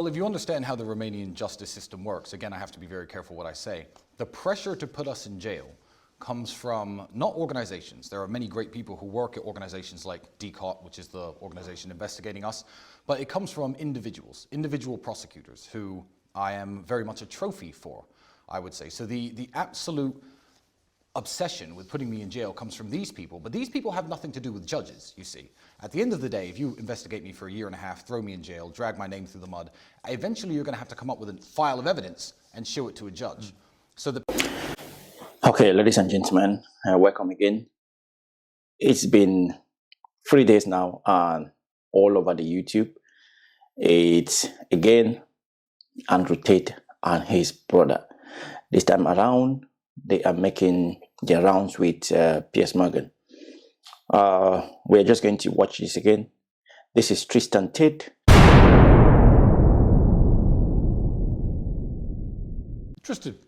Well, if you understand how the Romanian justice system works, again, I have to be very careful what I say. The pressure to put us in jail comes from not organizations. There are many great people who work at organizations like DCOT, which is the organization investigating us, but it comes from individuals, individual prosecutors who I am very much a trophy for, I would say. So the absolute obsession with putting me in jail comes from these people, but these people have nothing to do with judges, you see. At the end of the day, if you investigate me for a year and a half, throw me in jail, drag my name through the mud, eventually you're going to have to come up with a file of evidence and show it to a judge. Okay, ladies and gentlemen, welcome again. It's been 3 days now and all over the YouTube. It's again Andrew Tate and his brother. This time around, they are making their rounds with Piers Morgan. We're just going to watch this again. This is Tristan Tate. Tristan,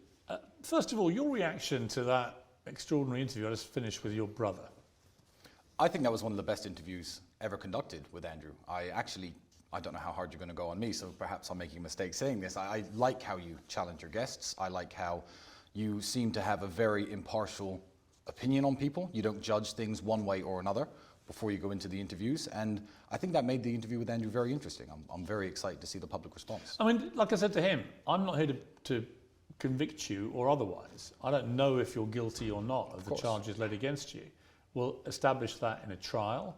first of all, your reaction to that extraordinary interview I just finished with your brother. I think that was one of the best interviews ever conducted with Andrew. I don't know how hard you're going to go on me, so perhaps I'm making a mistake saying this. I like how you challenge your guests. I like how you seem to have a very impartial opinion on people. You don't judge things one way or another before you go into the interviews. And I think that made the interview with Andrew very interesting. I'm very excited to see the public response. I mean, like I said to him, I'm not here to convict you or otherwise. I don't know if you're guilty or not of the charges laid against you. We'll establish that in a trial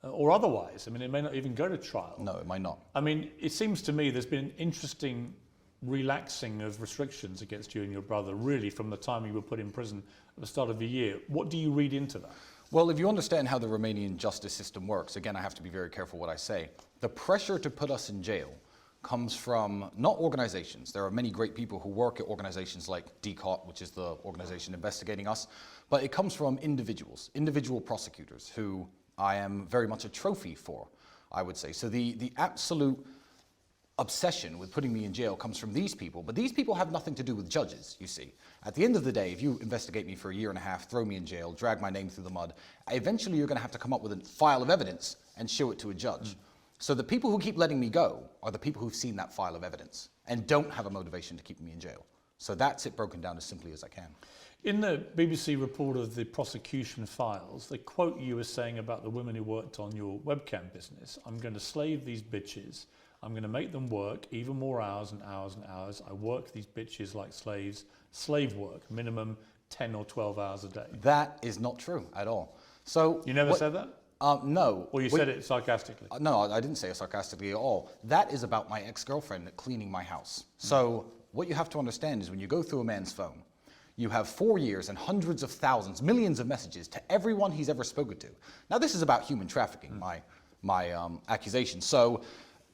or otherwise. I mean, it may not even go to trial. No, it might not. I mean, it seems to me there's been an interesting relaxing of restrictions against you and your brother, really, from the time you were put in prison at the start of the year. What do you read into that? Well, if you understand how the Romanian justice system works, again, I have to be very careful what I say. The pressure to put us in jail comes from not organizations. There are many great people who work at organizations like DCOT, which is the organization investigating us, but it comes from individuals, individual prosecutors who I am very much a trophy for, I would say. So the absolute obsession with putting me in jail comes from these people, but these people have nothing to do with judges, you see. At the end of the day, if you investigate me for a year and a half, throw me in jail, drag my name through the mud, eventually you're going to have to come up with a file of evidence and show it to a judge. So the people who keep letting me go are the people who've seen that file of evidence and don't have a motivation to keep me in jail. So that's it broken down as simply as I can. In the BBC report of the prosecution files, they quote you as saying about the women who worked on your webcam business, I'm going to slave these bitches. I'm going to make them work even more hours and hours and hours. I work these bitches like slaves. Slave work, minimum 10 or 12 hours a day. That is not true at all. So you never said that? No. Or you said it sarcastically? No, I didn't say it sarcastically at all. That is about my ex-girlfriend cleaning my house. So what you have to understand is when you go through a man's phone, you have 4 years and hundreds of thousands, millions of messages to everyone he's ever spoken to. Now this is about human trafficking, my accusation. So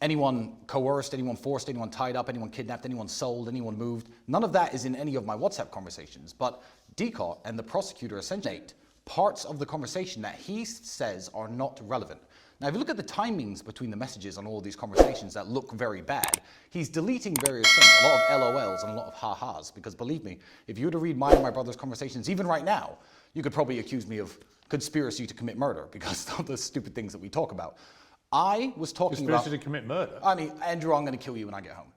anyone coerced, anyone forced, anyone tied up, anyone kidnapped, anyone sold, anyone moved, none of that is in any of my WhatsApp conversations. But DCOT and the prosecutor essentially parts of the conversation that he says are not relevant. Now, if you look at the timings between the messages on all these conversations that look very bad, he's deleting various things, a lot of LOLs and a lot of ha-has, because believe me, if you were to read mine and my brother's conversations, even right now, you could probably accuse me of conspiracy to commit murder because of the stupid things that we talk about. I was talking about... Conspiracy to commit murder? I mean, Andrew, I'm going to kill you when I get home.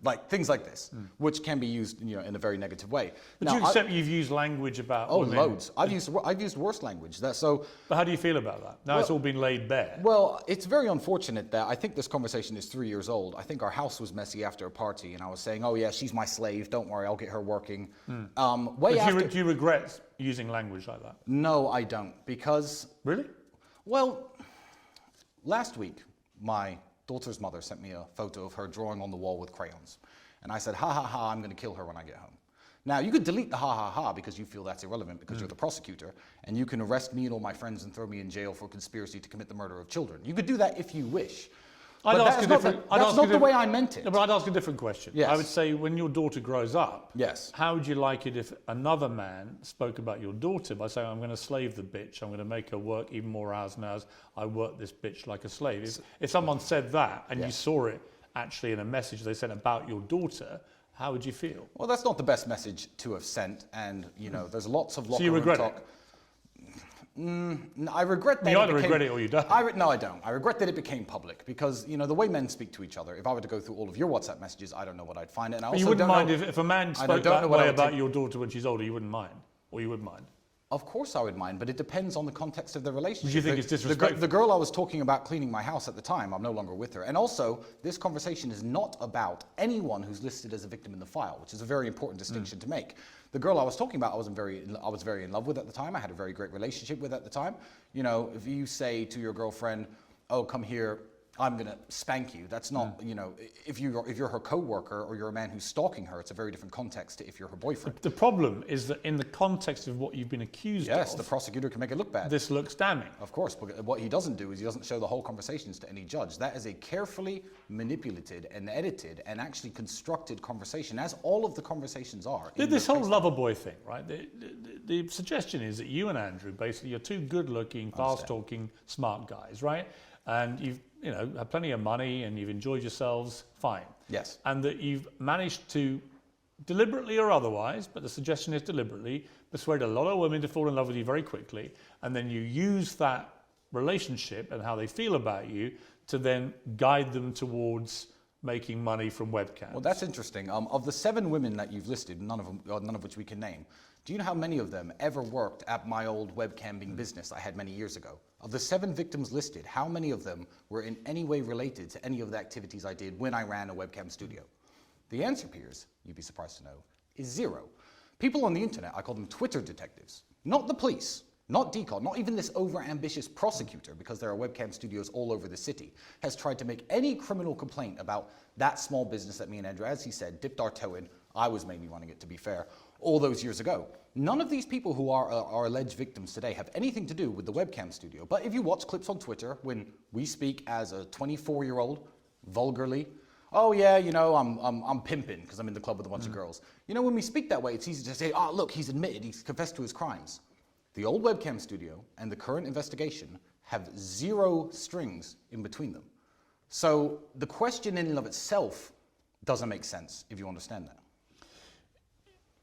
Like things like this, which can be used, in a very negative way. But do you accept you've used language about women? Loads. I've used worse language. But how do you feel about that? Now it's all been laid bare. Well, it's very unfortunate that I think this conversation is 3 years old. I think our house was messy after a party, and I was saying, "Oh yeah, she's my slave. Don't worry, I'll get her working." Do you regret using language like that? No, I don't, because really, well, last week my daughter's mother sent me a photo of her drawing on the wall with crayons. And I said, ha ha ha, I'm going to kill her when I get home. Now, you could delete the ha ha ha because you feel that's irrelevant because you're the prosecutor, and you can arrest me and all my friends and throw me in jail for conspiracy to commit the murder of children. You could do that if you wish. That's not the way I meant it. No, but I'd ask a different question. Yes. I would say when your daughter grows up, yes, how would you like it if another man spoke about your daughter by saying, I'm going to slave the bitch, I'm going to make her work even more hours and hours, I work this bitch like a slave. If someone said that and you saw it actually in a message they sent about your daughter, how would you feel? Well, that's not the best message to have sent, and there's lots of locker room talk. I regret that You either regret it or you don't. No, I don't. I regret that it became public because, the way men speak to each other, if I were to go through all of your WhatsApp messages, I don't know what I'd find. And I also You wouldn't don't mind know, if a man spoke that way about your daughter when she's older, you wouldn't mind? Or you would mind? Of course I would mind, but it depends on the context of the relationship. Do you think it's disrespectful? The girl I was talking about cleaning my house at the time, I'm no longer with her. And also, this conversation is not about anyone who's listed as a victim in the file, which is a very important distinction to make. The girl I was talking about, I was very in love with at the time. I had a very great relationship with at the time. If you say to your girlfriend, "Oh, come here, I'm gonna spank you," that's not, if you're her co-worker or you're a man who's stalking her, it's a very different context to if you're her boyfriend. The problem is that in the context of what you've been accused of, Yes, the prosecutor can make it look bad. this looks damning. Of course, but what he doesn't do is he doesn't show the whole conversations to any judge. That is a carefully manipulated and edited and actually constructed conversation, as all of the conversations are. This whole lover boy thing, right? The suggestion is that you and Andrew, basically, you're two good-looking, fast-talking, smart guys, right? And you've have plenty of money and you've enjoyed yourselves, fine. Yes. And that you've managed to, deliberately or otherwise, but the suggestion is deliberately, persuade a lot of women to fall in love with you very quickly, and then you use that relationship and how they feel about you to then guide them towards making money from webcams. Well, that's interesting. Of the 7 women that you've listed, none of which we can name, do you know how many of them ever worked at my old webcamming business I had many years ago? Of the 7 victims listed, how many of them were in any way related to any of the activities I did when I ran a webcam studio? The answer, Piers, you'd be surprised to know, is 0. People on the internet, I call them Twitter detectives, not the police, not DCOD, not even this over-ambitious prosecutor, because there are webcam studios all over the city, has tried to make any criminal complaint about that small business that me and Andrew, as he said, dipped our toe in. I was mainly running it, to be fair, all those years ago. None of these people who are alleged victims today have anything to do with the webcam studio. But if you watch clips on Twitter, when we speak as a 24-year-old, vulgarly, "Oh yeah, I'm pimping because I'm in the club with a bunch of girls." When we speak that way, it's easy to say, "Oh, look, he's admitted, he's confessed to his crimes." The old webcam studio and the current investigation have 0 strings in between them. So the question in and of itself doesn't make sense, if you understand that.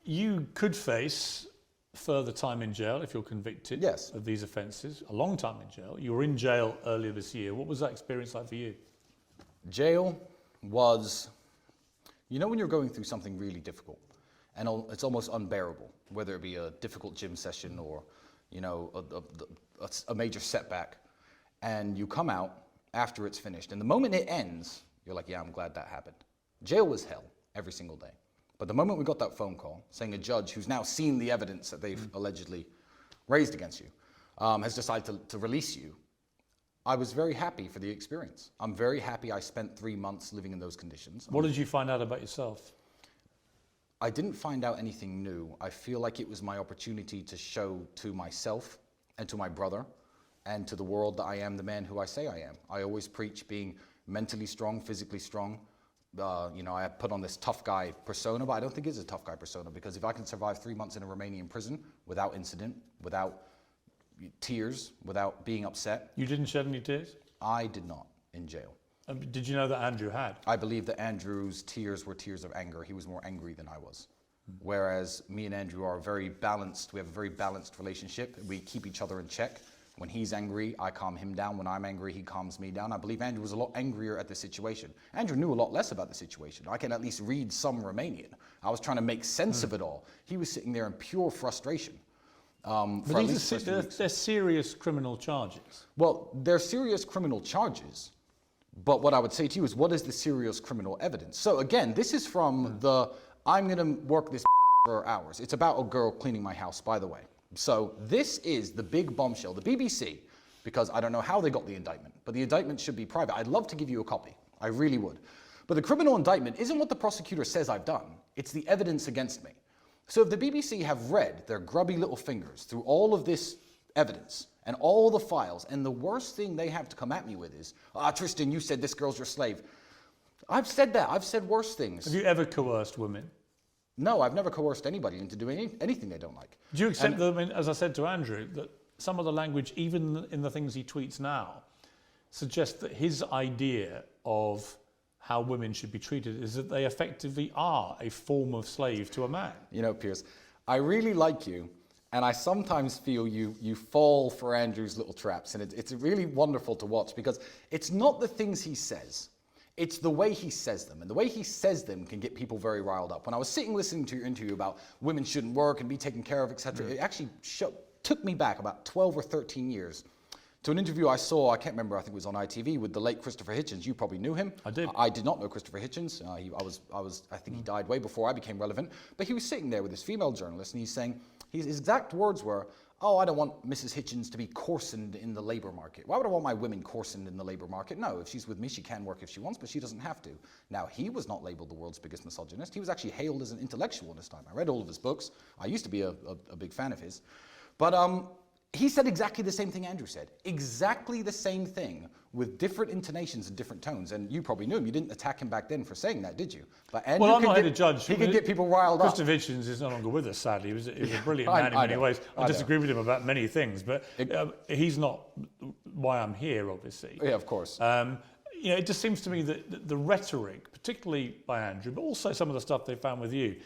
You could face further time in jail if you're convicted Yes. of these offences, a long time in jail. You were in jail earlier this year. What was that experience like for you? Jail was, when you're going through something really difficult and it's almost unbearable, whether it be a difficult gym session or, a major setback, and you come out after it's finished. And the moment it ends, you're like, yeah, I'm glad that happened. Jail was hell every single day. But the moment we got that phone call saying a judge who's now seen the evidence that they've allegedly raised against you has decided to release you, I was very happy for the experience. I'm very happy I spent 3 months living in those conditions. What did you find out about yourself? I didn't find out anything new. I feel like it was my opportunity to show to myself and to my brother and to the world that I am the man who I say I am. I always preach being mentally strong, physically strong. I put on this tough guy persona, but I don't think it's a tough guy persona, because if I can survive 3 months in a Romanian prison without incident, without tears, without being upset. You didn't shed any tears? I did not in jail. Did you know that Andrew had? I believe that Andrew's tears were tears of anger. He was more angry than I was. Whereas me and Andrew are very balanced. We have a very balanced relationship. We keep each other in check. When he's angry, I calm him down. When I'm angry, he calms me down. I believe Andrew was a lot angrier at the situation. Andrew knew a lot less about the situation. I can at least read some Romanian. I was trying to make sense of it all. He was sitting there in pure frustration. But they're serious criminal charges. Well, they're serious criminal charges. But what I would say to you is, what is the serious criminal evidence? So again, this is from I'm going to work this for hours. It's about a girl cleaning my house, by the way. So this is the big bombshell. The BBC, because I don't know how they got the indictment, but the indictment should be private. I'd love to give you a copy. I really would. But the criminal indictment isn't what the prosecutor says I've done. It's the evidence against me. So if the BBC have read their grubby little fingers through all of this evidence and all the files, and the worst thing they have to come at me with is, Tristan, you said this girl's your slave. I've said that. I've said worse things. Have you ever coerced women? No, I've never coerced anybody into doing anything they don't like. Do you accept that, as I said to Andrew, that some of the language, even in the things he tweets now, suggests that his idea of how women should be treated is that they effectively are a form of slave to a man? Piers, I really like you, And I sometimes feel you fall for Andrew's little traps. And it's really wonderful to watch because it's not the things he says. It's the way he says them. And the way he says them can get people very riled up. When I was sitting listening to your interview about women shouldn't work and be taken care of, etc., it actually took me back about 12 or 13 years to an interview I saw, I can't remember, I think it was on ITV, with the late Christopher Hitchens. You probably knew him. I did. I did not know Christopher Hitchens. I think he died way before I became relevant. But he was sitting there with this female journalist and he's saying, his exact words were, oh, I don't want Mrs. Hitchens to be coarsened in the labor market. Why would I want my women coarsened in the labor market? No, if she's with me, she can work if she wants, but she doesn't have to. Now, he was not labeled the world's biggest misogynist. He was actually hailed as an intellectual in his time. I read all of his books. I used to be a big fan of his. But he said exactly the same thing Andrew said. Exactly the same thing with different intonations and different tones. And you probably knew him. You didn't attack him back then for saying that, did you? But Andrew well, I'm not here to judge. He could get people riled up. Christopher Hitchens is no longer with us, sadly. He was a brilliant man in many ways. I disagree with him about many things, but he's not why I'm here, obviously. Yeah, of course. It just seems to me that the rhetoric, particularly by Andrew, but also some of the stuff they found with you,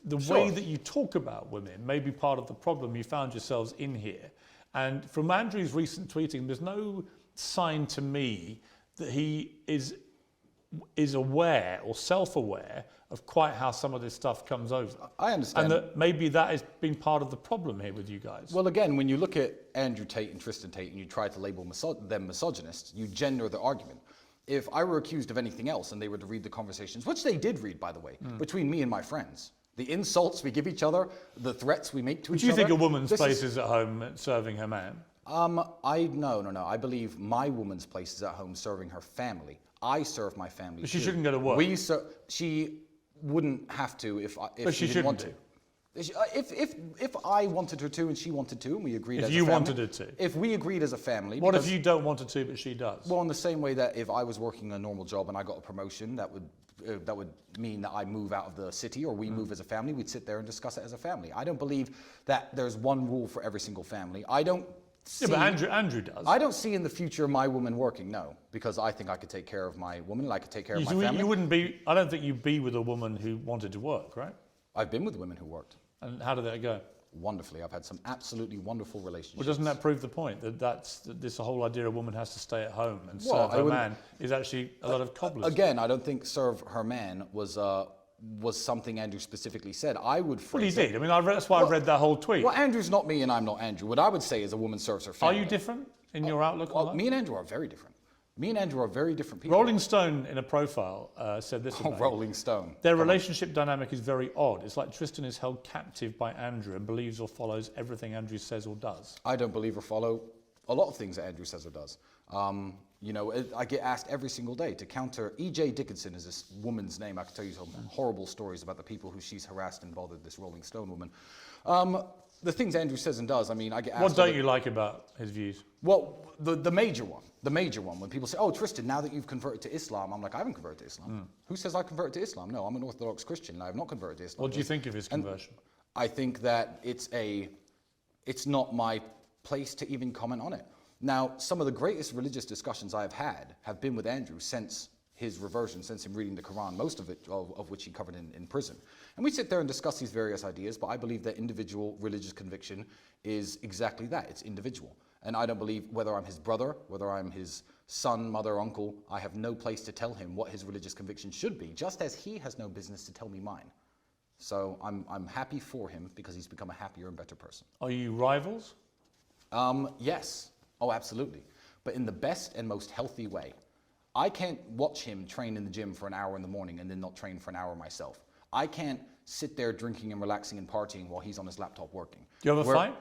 the way that you talk about women may be part of the problem you found yourselves in here. And from Andrew's recent tweeting, there's no sign to me that he is aware or self-aware of quite how some of this stuff comes over. I understand. And that maybe that has been part of the problem here with you guys. Well, again, when you look at Andrew Tate and Tristan Tate and you try to label them misogynists, you gender the argument. If I were accused of anything else and they were to read the conversations, which they did read, by the way, between me and my friends, the insults we give each other, the threats we make to each other. Do you think a woman's place is at home serving her man? No. I believe my woman's place is at home serving her family. I serve my family. But she shouldn't go to work. She wouldn't have to if she didn't want to. If I wanted her to and she wanted to and we agreed as a family. If you wanted her to. If we agreed as a family. What if you don't want her to but she does? Well, in the same way that if I was working a normal job and I got a promotion, that would mean that I move out of the city or we move as a family, we'd sit there and discuss it as a family. I don't believe that there's one rule for every single family. I don't see... Yeah, but Andrew does. I don't see in the future my woman working, no. Because I think I could take care of my woman and I could take care of my family. You wouldn't be... I don't think you'd be with a woman who wanted to work, right? I've been with women who worked. And how did that go? Wonderfully. I've had some absolutely wonderful relationships. Well, doesn't that prove the point? That this whole idea a woman has to stay at home and serve her man is actually a lot of cobblers. Again, I don't think serve her man was something Andrew specifically said. I would phrase Well, he did. I mean, that's why I read that whole tweet. Well, Andrew's not me and I'm not Andrew. What I would say is a woman serves her family. Are you different in your outlook on that? Me and Andrew are very different. Me and Andrew are very different people. Rolling Stone, in a profile, said this about Rolling Stone. Their relationship dynamic is very odd. It's like Tristan is held captive by Andrew and believes or follows everything Andrew says or does. I don't believe or follow a lot of things that Andrew says or does. I get asked every single day to counter. E.J. Dickinson is this woman's name. I could tell you some horrible stories about the people who she's harassed and bothered, this Rolling Stone woman. The things Andrew says and does, I mean, I get asked... What don't you like about his views? Well, the major one, when people say, oh, Tristan, now that you've converted to Islam, I'm like, I haven't converted to Islam. Who says I converted to Islam? No, I'm an Orthodox Christian and I have not converted to Islam. What do you think of his conversion? I think that it's not my place to even comment on it. Now, some of the greatest religious discussions I've had have been with Andrew since his reversion, since him reading the Quran, most of it, of which he covered in prison. And we sit there and discuss these various ideas, but I believe that individual religious conviction is exactly that, it's individual. And I don't believe whether I'm his brother, whether I'm his son, mother, uncle, I have no place to tell him what his religious conviction should be, just as he has no business to tell me mine. So I'm happy for him because he's become a happier and better person. Are you rivals? Yes. Oh, absolutely. But in the best and most healthy way. I can't watch him train in the gym for an hour in the morning and then not train for an hour myself. I can't sit there drinking and relaxing and partying while he's on his laptop working. Do you ever fight?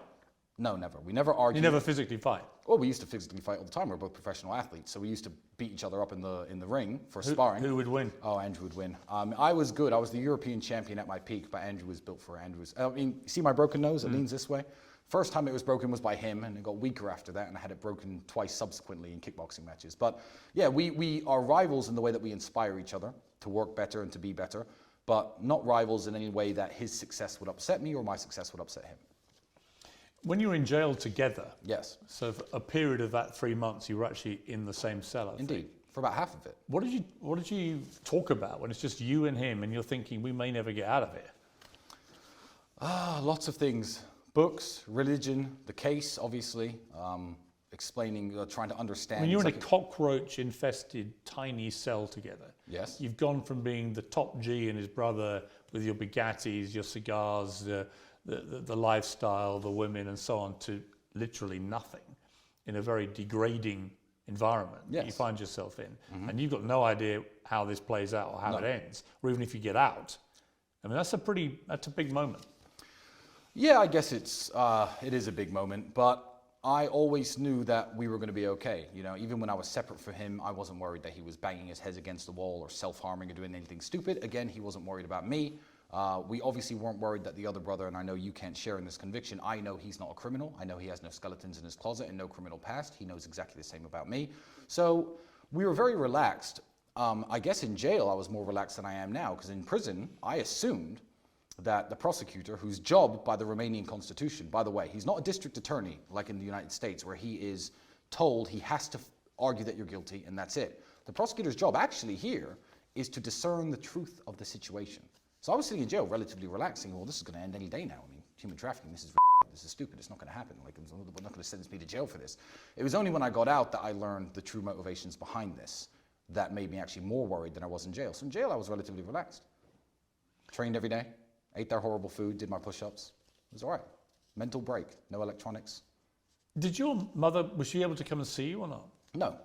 No, never. We never argue. You never physically fight? Well, we used to physically fight all the time. We're both professional athletes, so we used to beat each other up in the ring for sparring. Who would win? Oh, Andrew would win. I was good. I was the European champion at my peak, but Andrew was built for Andrew's. I mean, see my broken nose? It leans this way. First time it was broken was by him, and it got weaker after that, and I had it broken twice subsequently in kickboxing matches. But yeah, we are rivals in the way that we inspire each other to work better and to be better, but not rivals in any way that his success would upset me or my success would upset him. When you were in jail together, yes. So for a period of that 3 months, you were actually in the same cell. Indeed, for about half of it. What did you talk about when it's just you and him, and you're thinking we may never get out of it? Lots of things. Books, religion, the case, obviously, explaining, trying to understand. I mean, you're in a cockroach-infested tiny cell together. Yes. You've gone from being the top G and his brother with your Bugattis, your cigars, the lifestyle, the women, and so on, to literally nothing in a very degrading environment that you find yourself in. And you've got no idea how this plays out or how it ends, or even if you get out. I mean, that's a big moment. Yeah, I guess it is a big moment, but I always knew that we were going to be okay. You know, even when I was separate from him, I wasn't worried that he was banging his head against the wall or self-harming or doing anything stupid. Again, he wasn't worried about me. We obviously weren't worried that the other brother, and I know you can't share in this conviction, I know he's not a criminal. I know he has no skeletons in his closet and no criminal past. He knows exactly the same about me. So we were very relaxed. I guess in jail I was more relaxed than I am now, because in prison I assumed that the prosecutor, whose job by the Romanian constitution, by the way, he's not a district attorney like in the United States where he is told he has to argue that you're guilty and that's it. The prosecutor's job actually here is to discern the truth of the situation. So I was sitting in jail relatively relaxing. Well, this is going to end any day now. I mean, human trafficking, this is stupid. It's not going to happen. Like, they're not going to sentence me to jail for this. It was only when I got out that I learned the true motivations behind this that made me actually more worried than I was in jail. So in jail, I was relatively relaxed. Trained every day. Ate their horrible food, did my push-ups. It was all right. Mental break, no electronics. Did your mother, was she able to come and see you or not? No.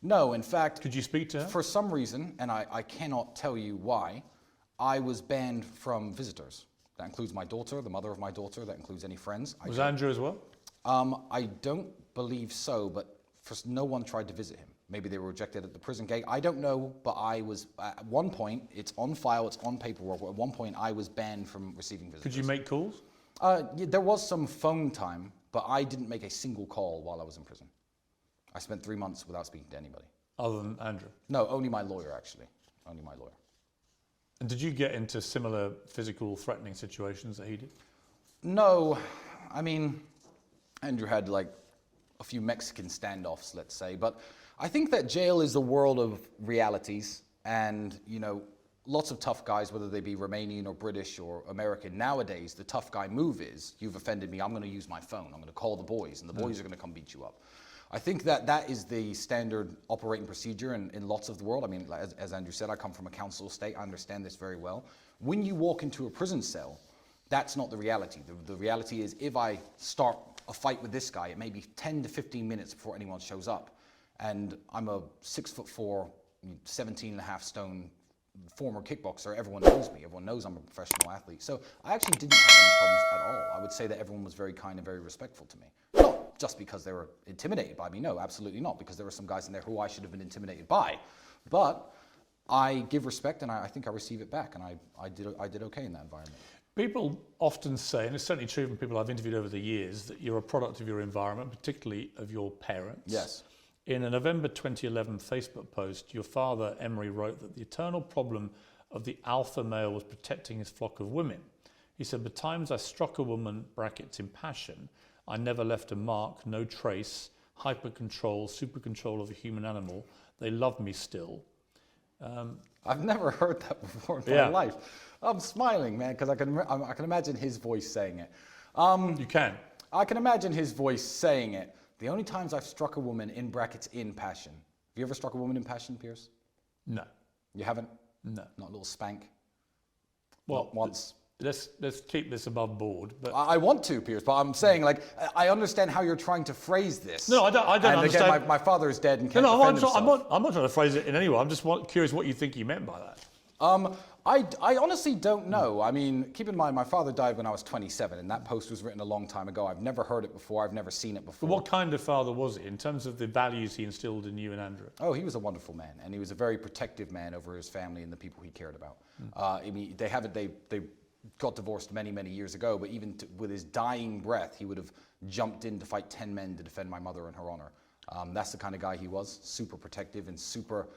No, in fact... Could you speak to her? For some reason, and I cannot tell you why, I was banned from visitors. That includes my daughter, the mother of my daughter, that includes any friends. Was Andrew as well? I don't believe so, but no one tried to visit him. Maybe they were rejected at the prison gate. I don't know, but I was, at one point, it's on file, it's on paperwork, at one point I was banned from receiving visitors. Could you make calls? Yeah, there was some phone time, but I didn't make a single call while I was in prison. I spent 3 months without speaking to anybody. Other than Andrew? No, only my lawyer, actually. Only my lawyer. And did you get into similar physical threatening situations that he did? No, I mean, Andrew had like a few Mexican standoffs, let's say, but I think that jail is the world of realities, and, you know, lots of tough guys, whether they be Romanian or British or American, nowadays the tough guy move is, you've offended me, I'm going to use my phone, I'm going to call the boys, and the boys are going to come beat you up. I think that that is the standard operating procedure in lots of the world. I mean, as Andrew said, I come from a council estate, I understand this very well. When you walk into a prison cell, that's not the reality. The reality is, if I start a fight with this guy, it may be 10 to 15 minutes before anyone shows up. And I'm a 6'4", 17.5 stone former kickboxer. Everyone knows me. Everyone knows I'm a professional athlete. So I actually didn't have any problems at all. I would say that everyone was very kind and very respectful to me. Not just because they were intimidated by me. No, absolutely not. Because there were some guys in there who I should have been intimidated by. But I give respect, and I think I receive it back. And I did okay in that environment. People often say, and it's certainly true from people I've interviewed over the years, that you're a product of your environment, particularly of your parents. Yes. In a November 2011 Facebook post, your father, Emery, wrote that the eternal problem of the alpha male was protecting his flock of women. He said, "But times I struck a woman, brackets, in passion, I never left a mark, no trace, hyper control, super control of a human animal. They love me still." I've never heard that before in my life. I'm smiling, man, because I can imagine his voice saying it. You can. I can imagine his voice saying it. The only times I've struck a woman, in brackets, in passion. Have you ever struck a woman in passion, Piers? No. You haven't? No. Not a little spank? Well, Not once? Let's keep this above board. But I want to, Piers, but I'm saying, like, I understand how you're trying to phrase this. No, I don't and understand. Again, my father is dead and can't No, defend himself. I'm not trying to phrase it in any way. I'm just curious what you think he meant by that. I honestly don't know. I mean, keep in mind, my father died when I was 27, and that post was written a long time ago. I've never heard it before. I've never seen it before. But what kind of father was he in terms of the values he instilled in you and Andrew? Oh, he was a wonderful man, and he was a very protective man over his family and the people he cared about. I mean, they got divorced many, many years ago, but even with his dying breath, he would have jumped in to fight 10 men to defend my mother and her honor. That's the kind of guy he was, super protective and super,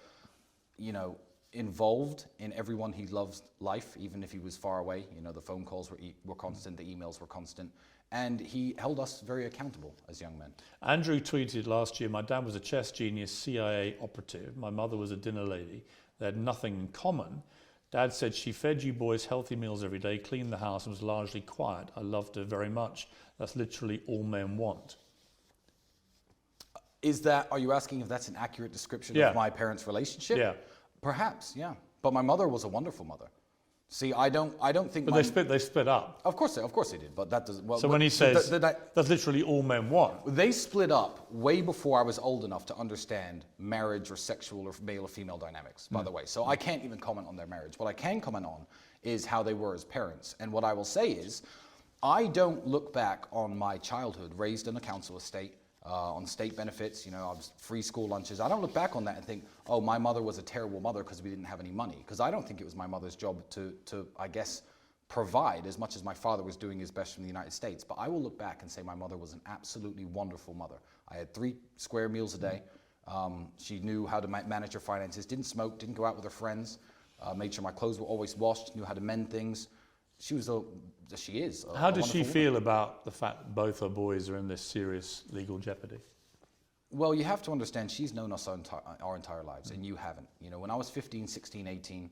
you know, involved in everyone he loves life, even if he was far away. You know, the phone calls were constant, the emails were constant, and he held us very accountable as young men. Andrew tweeted last year, "My dad was a chess genius CIA operative. My mother was a dinner lady. They had nothing in common. Dad said she fed you boys healthy meals every day, cleaned the house and was largely quiet. I loved her very much. That's literally all men want. Are you asking if that's an accurate description Yeah. of my parents' relationship? Yeah. Perhaps, yeah. But my mother was a wonderful mother. See, I don't think. But they split up. Of course they did. But that does. Well, So when he says that's literally all men want. they split up way before I was old enough to understand marriage or sexual or male or female dynamics. By the way, so I can't even comment on their marriage. What I can comment on is how they were as parents. And what I will say is, I don't look back on my childhood raised in a council estate. On state benefits, I was free school lunches. I don't look back on that and think, oh, my mother was a terrible mother because we didn't have any money. Because I don't think it was my mother's job to, I guess, provide as much as my father was doing his best from the United States. But I will look back and say my mother was an absolutely wonderful mother. I had 3 square meals a day. She knew how to manage her finances, didn't smoke, didn't go out with her friends, made sure my clothes were always washed, knew how to mend things. She is. How does she feel about the fact both her boys are in this serious legal jeopardy? Well, you have to understand, she's known us our entire lives, and you haven't. When I was 15, 16, 18,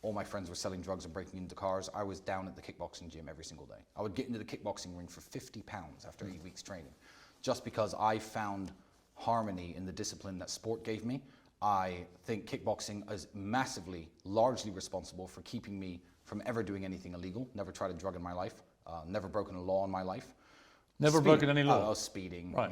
all my friends were selling drugs and breaking into cars. I was down at the kickboxing gym every single day. I would get into the kickboxing ring for 50 pounds after 8 weeks training, just because I found harmony in the discipline that sport gave me. I think kickboxing is massively, largely responsible for keeping me from ever doing anything illegal. Never tried a drug in my life. Never broken a law in my life. Never broken any law? Speeding. Right.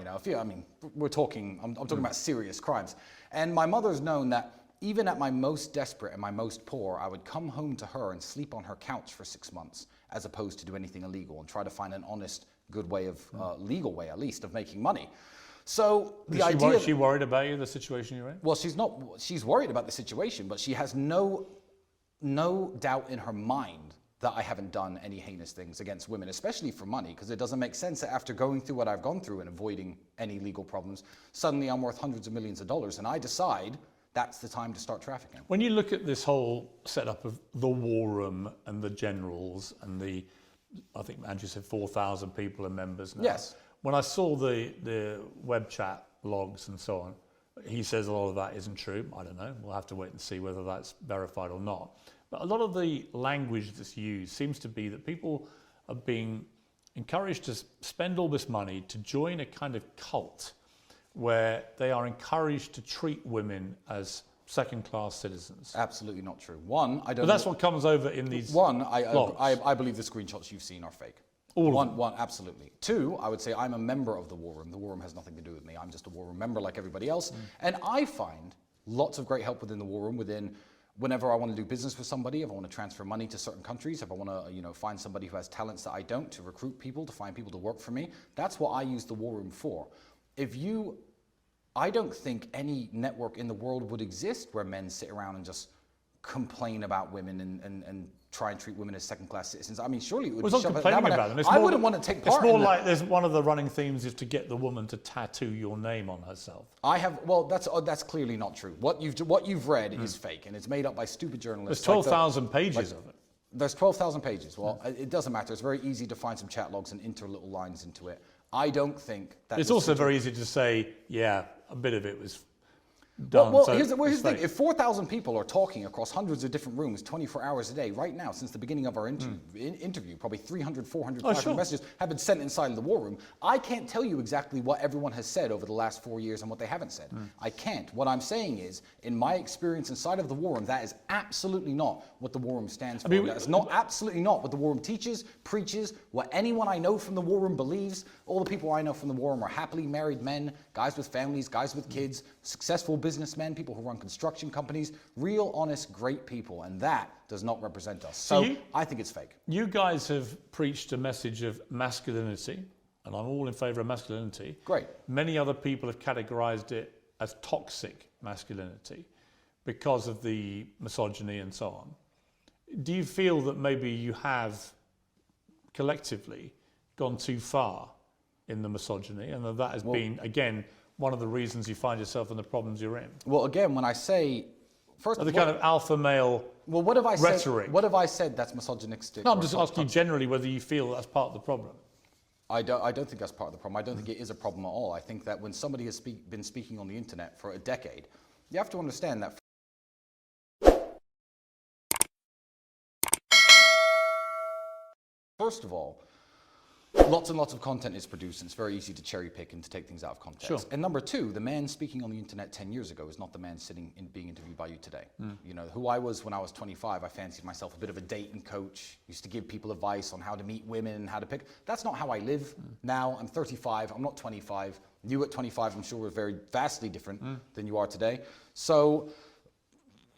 We're talking, I'm talking about serious crimes. And my mother's known that even at my most desperate and my most poor, I would come home to her and sleep on her couch for 6 months, as opposed to do anything illegal and try to find an honest, good way of, legal way at least, of making money. So Is she worried about you, the situation you're in? Well, she's worried about the situation, but she has no doubt in her mind that I haven't done any heinous things against women, especially for money, because it doesn't make sense that after going through what I've gone through and avoiding any legal problems, suddenly I'm worth hundreds of millions of dollars, and I decide that's the time to start trafficking. When you look at this whole setup of the war room and the generals and I think Andrew said 4,000 people are members now. Yes. When I saw the web chat logs and so on, he says a lot of that isn't true. I don't know. We'll have to wait and see whether that's verified or not. But a lot of the language that's used seems to be that people are being encouraged to spend all this money to join a kind of cult where they are encouraged to treat women as second-class citizens. Absolutely not true. One, I don't. But that's what comes over in these. One, blogs. I believe the screenshots you've seen are fake. One, absolutely. Two, I would say I'm a member of the war room. The war room has nothing to do with me. I'm just a war room member like everybody else. And I find lots of great help within the war room, whenever I want to do business with somebody, if I want to transfer money to certain countries, if I want to, find somebody who has talents that I don't, to recruit people, to find people to work for me. That's what I use the war room for. I don't think any network in the world would exist where men sit around and just complain about women and try and treat women as second-class citizens. I mean, surely it would Well, it's be not complaining about them. I wouldn't want to take part in that. It's more like there's one of the running themes is to get the woman to tattoo your name on herself. That's clearly not true. What you've read is fake, and it's made up by stupid journalists. There's 12,000 pages of it. There's 12,000 pages. Well, it doesn't matter. It's very easy to find some chat logs and enter little lines into it. I don't think that. It's also very easy to say, yeah, a bit of it was done. Well, here's the thing. If 4,000 people are talking across hundreds of different rooms 24 hours a day, right now, since the beginning of our interview, probably 300, 400, 500 messages have been sent inside of the war room. I can't tell you exactly what everyone has said over the last 4 years and what they haven't said. I can't. What I'm saying is, in my experience inside of the war room, that is absolutely not what the war room stands for. That is absolutely not what the war room teaches, preaches, what anyone I know from the war room believes. All the people I know from the war room are happily married men, guys with families, guys with kids, successful businessmen, people who run construction companies, real, honest, great people, and that does not represent us. So I think it's fake. You guys have preached a message of masculinity, and I'm all in favour of masculinity. Great. Many other people have categorised it as toxic masculinity because of the misogyny and so on. Do you feel that maybe you have collectively gone too far in the misogyny, and that has been, again, one of the reasons you find yourself in the problems you're in? Well, again, when I say first, the kind of alpha male what have I rhetoric. Said? What have I said that's misogynistic? No, I'm just asking you generally whether you feel that's part of the problem. I don't think that's part of the problem. I don't think it is a problem at all. I think that when somebody has been speaking on the internet for a decade, you have to understand that First of all, lots and lots of content is produced, and it's very easy to cherry pick and to take things out of context. Sure. And number two, the man speaking on the internet 10 years ago is not the man sitting and being interviewed by you today. You know, who I was when I was 25, I fancied myself a bit of a dating coach, used to give people advice on how to meet women and how to pick. That's not how I live now. I'm 35, I'm not 25. You at 25, I'm sure we're very vastly different than you are today. So,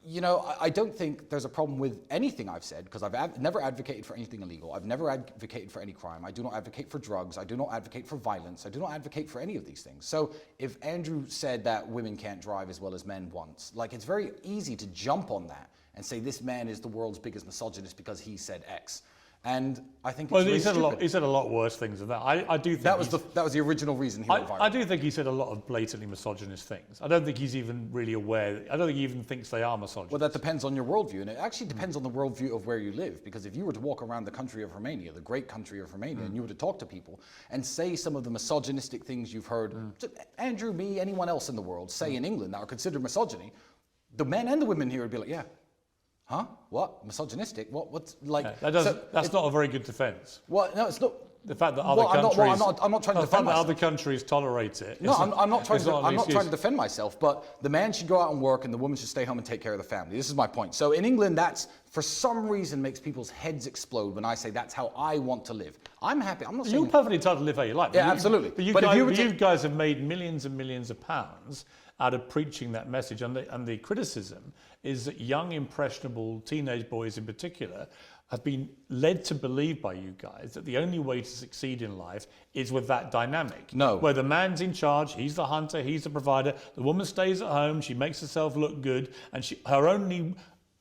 you know, I don't think there's a problem with anything I've said, because I've never advocated for anything illegal. I've never advocated for any crime. I do not advocate for drugs. I do not advocate for violence. I do not advocate for any of these things. So if Andrew said that women can't drive as well as men once, like, it's very easy to jump on that and say this man is the world's biggest misogynist because he said X. And I think it's really stupid. He said a lot worse things than that. I do think that was the original reason he went viral. I do think he said a lot of blatantly misogynist things. I don't think he's even really aware. I don't think he even thinks they are misogynist. Well, that depends on your worldview, and it actually depends on the worldview of where you live. Because if you were to walk around the country of Romania, the great country of Romania, and you were to talk to people and say some of the misogynistic things you've heard Andrew, me, anyone else in the world say in England that are considered misogyny, the men and the women here would be like, yeah. Huh? What? Misogynistic? What's like? Yeah, that's not a very good defense. Well, no, it's not. The fact that other countries, I'm not trying to defend myself. other countries tolerate it. No, I'm not trying to defend myself. But the man should go out and work, and the woman should stay home and take care of the family. This is my point. So in England, that's for some reason makes people's heads explode when I say that's how I want to live. I'm happy. I'm not saying you're perfectly entitled to live how you like. Yeah, absolutely. But you guys have made millions and millions of pounds out of preaching that message, and the criticism is that young, impressionable teenage boys in particular have been led to believe by you guys that the only way to succeed in life is with that dynamic. No. Where the man's in charge, he's the hunter, he's the provider, the woman stays at home, she makes herself look good, and her only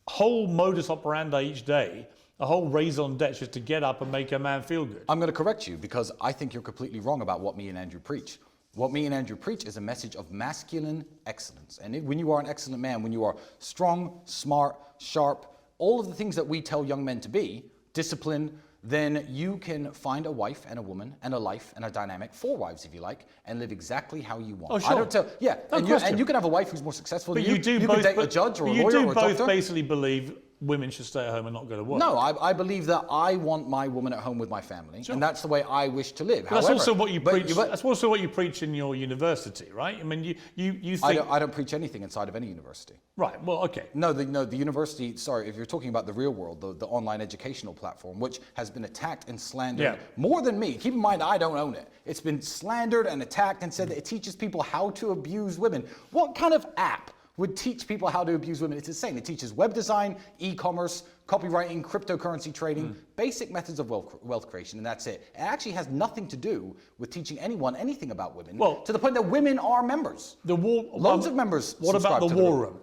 whole modus operandi each day, a whole raison d'etre, is to get up and make a man feel good. I'm going to correct you, because I think you're completely wrong about what me and Andrew preach. What me and Andrew preach is a message of masculine excellence. And when you are an excellent man, when you are strong, smart, sharp, all of the things that we tell young men to be, discipline, then you can find a wife and a woman and a life and a dynamic, 4 wives if you like, and live exactly how you want. Oh, sure. I don't tell, yeah, and you can have a wife who's more successful than you. You can date a judge or a lawyer or a doctor. You do both basically believe women should stay at home and not go to work. No, I believe that I want my woman at home with my family, and that's the way I wish to live. That's also what you preach. That's also what you preach in your university, right? I mean, you think I don't preach anything inside of any university. Right. Well, okay. No, the university. Sorry, if you're talking about the real world, the online educational platform, which has been attacked and slandered more than me. Keep in mind, I don't own it. It's been slandered and attacked and said that it teaches people how to abuse women. What kind of app would teach people how to abuse women? It's insane. It teaches web design, e-commerce, copywriting, cryptocurrency trading, basic methods of wealth creation, and that's it. It actually has nothing to do with teaching anyone anything about women, to the point that women are members. Loads of members. What about the war room?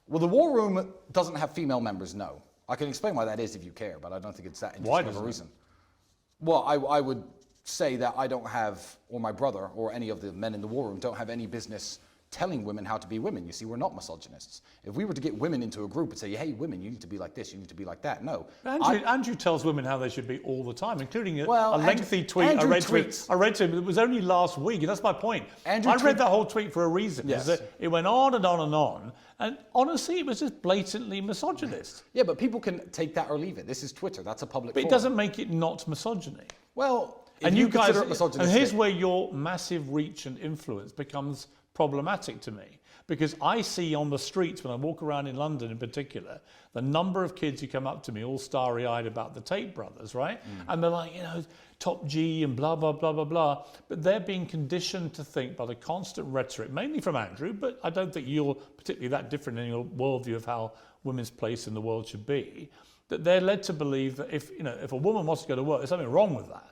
Well, the war room doesn't have female members, no. I can explain why that is if you care, but I don't think it's that interesting of a reason. Well, I would say that I don't have, or my brother, or any of the men in the war room don't have any business telling women how to be women. You see, we're not misogynists. If we were to get women into a group and say, hey, women, you need to be like this, you need to be like that, no. Andrew tells women how they should be all the time, including a lengthy tweet I read to him. It was only last week, and that's my point. I read that whole tweet for a reason. Yes. It went on and on and on, and honestly, it was just blatantly misogynist. Yeah, but people can take that or leave it. This is Twitter. That's a public forum. But it doesn't make it not misogyny. Well, and you guys, and here's where your massive reach and influence becomes problematic to me, because I see on the streets when I walk around in London in particular, the number of kids who come up to me all starry-eyed about the Tate brothers, right? And they're like, top G and blah, blah, blah, blah, blah. But they're being conditioned to think by the constant rhetoric, mainly from Andrew, but I don't think you're particularly that different in your worldview of how women's place in the world should be, that they're led to believe that if a woman wants to go to work, there's something wrong with that.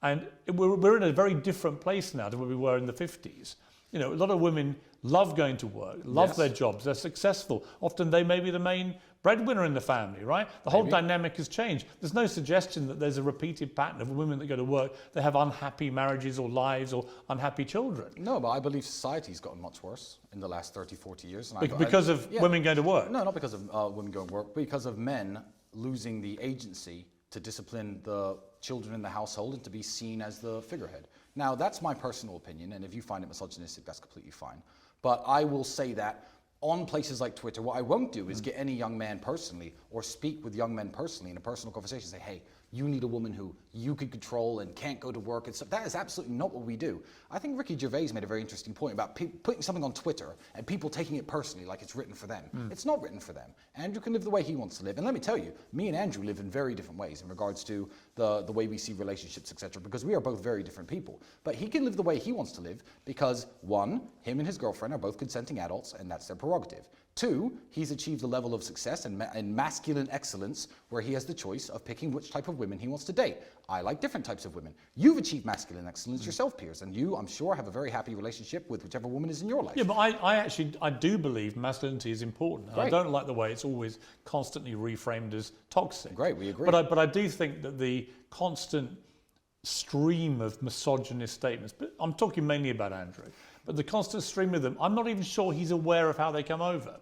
And we're in a very different place now to where we were in the 50s. A lot of women love going to work, love their jobs, they're successful. Often they may be the main breadwinner in the family, right? The whole dynamic has changed. There's no suggestion that there's a repeated pattern of women that go to work, they have unhappy marriages or lives or unhappy children. No, but I believe society's gotten much worse in the last 30, 40 years. Because of women going to work? No, not because of women going to work, because of men losing the agency to discipline the children in the household and to be seen as the figurehead. Now, that's my personal opinion, and if you find it misogynistic, that's completely fine. But I will say that on places like Twitter, what I won't do is get any young man personally or speak with young men personally in a personal conversation, say, hey, you need a woman who you can control and can't go to work and stuff. That is absolutely not what we do. I think Ricky Gervais made a very interesting point about putting something on Twitter and people taking it personally like it's written for them. It's not written for them. Andrew can live the way he wants to live. And let me tell you, me and Andrew live in very different ways in regards to the way we see relationships, etc., because we are both very different people. But he can live the way he wants to live because, one, him and his girlfriend are both consenting adults, and that's their prerogative. Two, he's achieved a level of success and masculine excellence where he has the choice of picking which type of women he wants to date. I like different types of women. You've achieved masculine excellence yourself, Piers, and you, I'm sure, have a very happy relationship with whichever woman is in your life. Yeah, but I do believe masculinity is important. And I don't like the way it's always constantly reframed as toxic. Great, we agree. But I do think that the constant stream of misogynist statements, but I'm talking mainly about Andrew, but the constant stream of them, I'm not even sure he's aware of how they come over.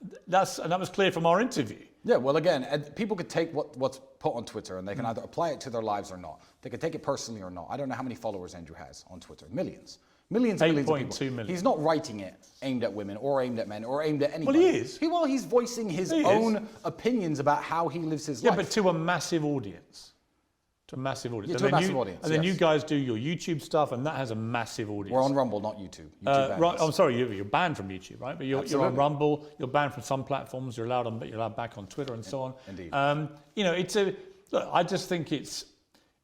And that was clear from our interview. Yeah, well, again, people could take what's put on Twitter and they can either apply it to their lives or not. They could take it personally or not. I don't know how many followers Andrew has on Twitter. Millions and millions of people. 8.2 million. He's not writing it aimed at women or aimed at men or aimed at anybody. Well, he is. He's voicing his own opinions about how he lives his life. Yeah, but to a massive audience. To a massive audience. Yeah, to a massive audience, And then you guys do your YouTube stuff, and that has a massive audience. We're on Rumble, not YouTube. Right, I'm sorry, you're banned from YouTube, right? But you're on Rumble, you're banned from some platforms, you're allowed back on Twitter and so on. Indeed. Look, I just think it's,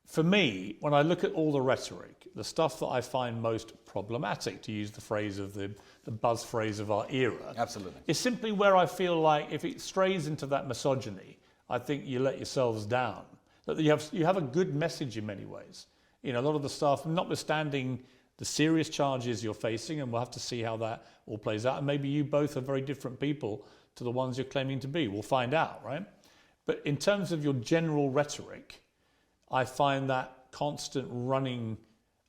for me, when I look at all the rhetoric, the stuff that I find most problematic, to use the phrase of the buzz phrase of our era, absolutely, is simply where I feel like if it strays into that misogyny, I think you let yourselves down. That you have a good message in many ways. You know, a lot of the stuff, notwithstanding the serious charges you're facing, and we'll have to see how that all plays out. And maybe you both are very different people to the ones you're claiming to be. We'll find out, right? But in terms of your general rhetoric, I find that constant running,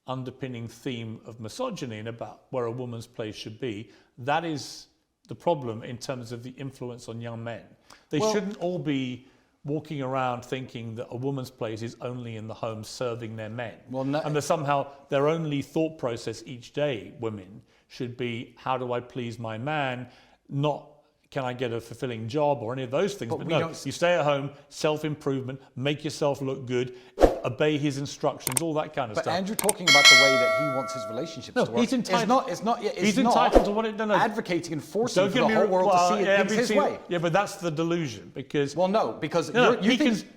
underpinning theme of misogyny and about where a woman's place should be, that is the problem in terms of the influence on young men. They shouldn't all be walking around thinking that a woman's place is only in the home serving their men. And that somehow their only thought process each day, women, should be, how do I please my man? Not, can I get a fulfilling job or any of those things? But no, you stay at home, self-improvement, make yourself look good, obey his instructions, all that kind of stuff. But Andrew talking about the way that he wants his relationships to work, he's entitled. He's entitled to what it. No, advocating and forcing for the whole world to see things his way. Yeah, but that's the delusion because. Well, no, because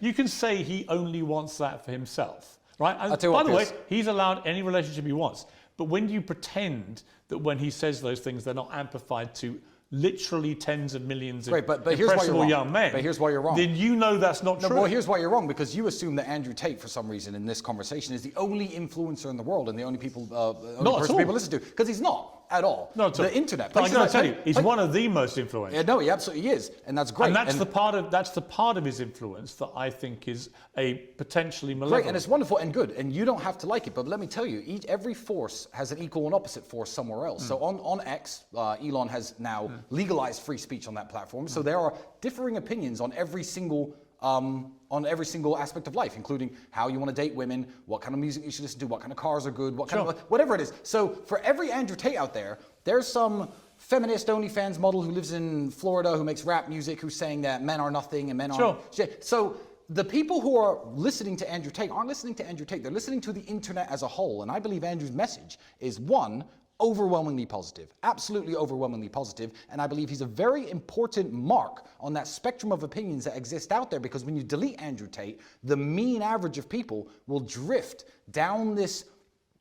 you can say he only wants that for himself, right? And by the way, he's allowed any relationship he wants. But when you pretend that when he says those things, they're not amplified to literally tens of millions of impressible young men. But here's why you're wrong. Then you know that's not true. Well, here's why you're wrong, because you assume that Andrew Tate, for some reason, in this conversation, is the only influencer in the world and the only person people listen to. Because he's not at all. Not at all. The internet. But I'm going to tell you, he's one of the most influential. Yeah, no, he absolutely is, and that's great. And that's the part of his influence that I think is a potentially malevolent. Great, and it's wonderful and good, and you don't have to like it. But let me tell you, every force has an equal and opposite force somewhere else. So on X, Elon has now legalized free speech on that platform. So there are differing opinions on every single aspect of life, including how you want to date women, what kind of music you should listen to, what kind of cars are good, what kind of whatever it is. So for every Andrew Tate out there, there's some feminist OnlyFans model who lives in Florida who makes rap music who's saying that men are nothing and men aren't shit. So the people who are listening to Andrew Tate aren't listening to Andrew Tate. They're listening to the internet as a whole. And I believe Andrew's message is, one, overwhelmingly positive, absolutely overwhelmingly positive, and I believe he's a very important mark on that spectrum of opinions that exist out there, because when you delete Andrew Tate, the mean average of people will drift down this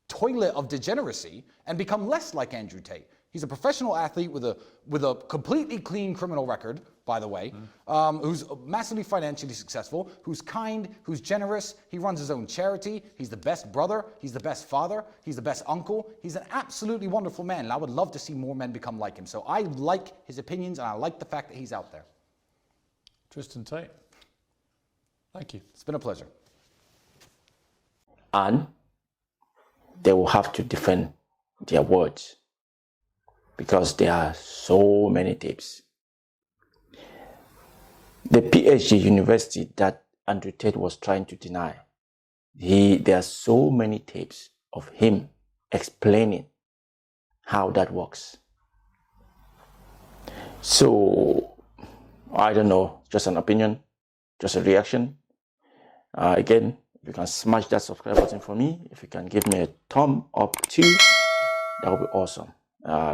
toilet of degeneracy and become less like Andrew Tate. He's a professional athlete with a completely clean criminal record, by the way, who's massively financially successful, who's kind, who's generous. He runs his own charity. He's the best brother. He's the best father. He's the best uncle. He's an absolutely wonderful man, and I would love to see more men become like him. So I like his opinions, and I like the fact that he's out there. Tristan Tate, thank you. It's been a pleasure. And they will have to defend their words, because there are so many tapes. The PhD university that Andrew Tate was trying to deny, there are so many tapes of him explaining how that works. So, I don't know, just an opinion, just a reaction. Again, you can smash that subscribe button for me. If you can give me a thumb up too, that would be awesome.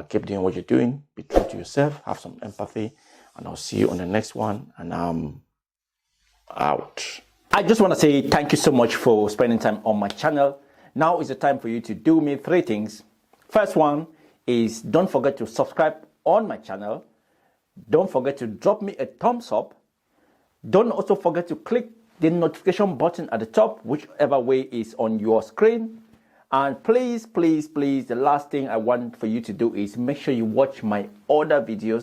Keep doing what you're doing. Be true to yourself. Have some empathy. And I'll see you on the next one. And I'm out. I just want to say thank you so much for spending time on my channel. Now is the time for you to do me 3 things. First one is don't forget to subscribe on my channel. Don't forget to drop me a thumbs up. Don't also forget to click the notification button at the top, whichever way is on your screen. And please, please, please, the last thing I want for you to do is make sure you watch my other videos.